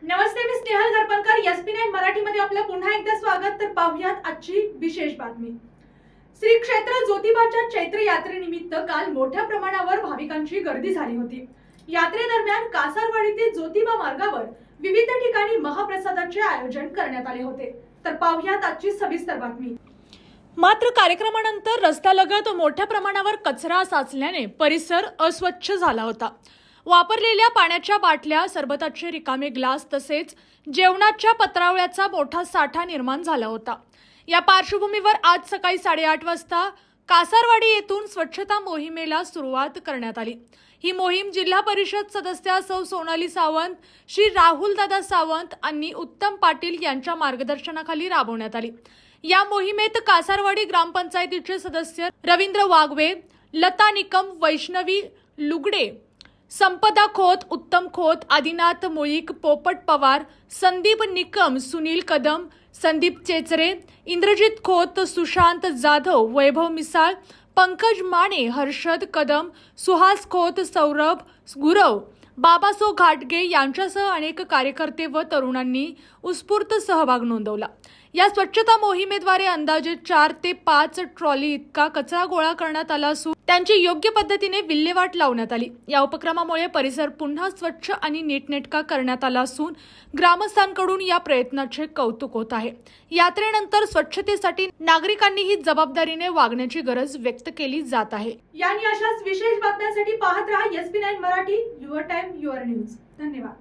नमस्ते, मी Snehal Gharpankar. SP9 मराठीमध्ये आपलं पुन्हा एकदा स्वागत. तर पाहूयात आजची विशेष बातमी. श्री क्षेत्र ज्योतिबाच्या चैत्र यात्रेनिमित्त काल मोठ्या प्रमाणावर भाविकांची गर्दी झाली होती. यात्रेदरम्यान कासारवाडी ते ज्योतिबा मार्गावर विविध ठिकाणी महाप्रसादाचे आयोजन करण्यात आले होते. तर पाहूयात आजची सविस्तर बातमी. मात्र कार्यक्रमानंतर रस्त्यालगत मोठ्या प्रमाणावर कचरा साचल्याने परिसर अस्वच्छ झाला होता. वापरलेल्या पाण्याच्या बाटल्या, सरबताचे रिकामे ग्लास तसेच जेवणाच्या पत्रावळ्याचा मोठा साठा निर्माण झाला होता. या पार्श्वभूमीवर आज सकाळी 8:30 वाजता कासारवाडी येथून स्वच्छता मोहिमेला सुरुवात करण्यात आली. ही मोहीम जिल्हा परिषद सदस्या सौ सोनाली सावंत, श्री राहुल दादा सावंत आणि उत्तम पाटील यांच्या मार्गदर्शनाखाली राबवण्यात आली. या मोहिमेत कासारवाडी ग्रामपंचायतीचे सदस्य रवींद्र वाघवे, लता निकम, वैष्णवी लुगडे, संपदा खोत, उत्तम खोत, आदिनाथ मुळीक, पोपट पवार, संदीप निकम, सुनील कदम, संदीप चेचरे, इंद्रजित खोत, सुशांत जाधव, वैभव मिसाळ, पंकज माने, हर्षद कदम, सुहास खोत, सौरभ गुरव, बाबासो घाटगे यांच्यासह अनेक कार्यकर्ते व तरुणांनी उत्स्फूर्त सहभाग नोंदवला. या स्वच्छता मोहिमेद्वारे अंदाजे 4 ते 5 ट्रॉली इतका कचरा गोळा करण्यात आला असून त्यांची योग्य पद्धतीने विल्हेवाट लावण्यात आली. या उपक्रमामुळे परिसर पुन्हा स्वच्छ आणि नीटनेटका करण्यात आला असून ग्रामस्थांकडून या प्रयत्नाचे कौतुक होत आहे. यात्रेनंतर स्वच्छतेसाठी नागरिकांनीही जबाबदारीने वागण्याची गरज व्यक्त केली जात आहे. यांनी अशाच विशेष बातम्यांसाठी पाहत रहा SP9 Marathi, your time your news. धन्यवाद.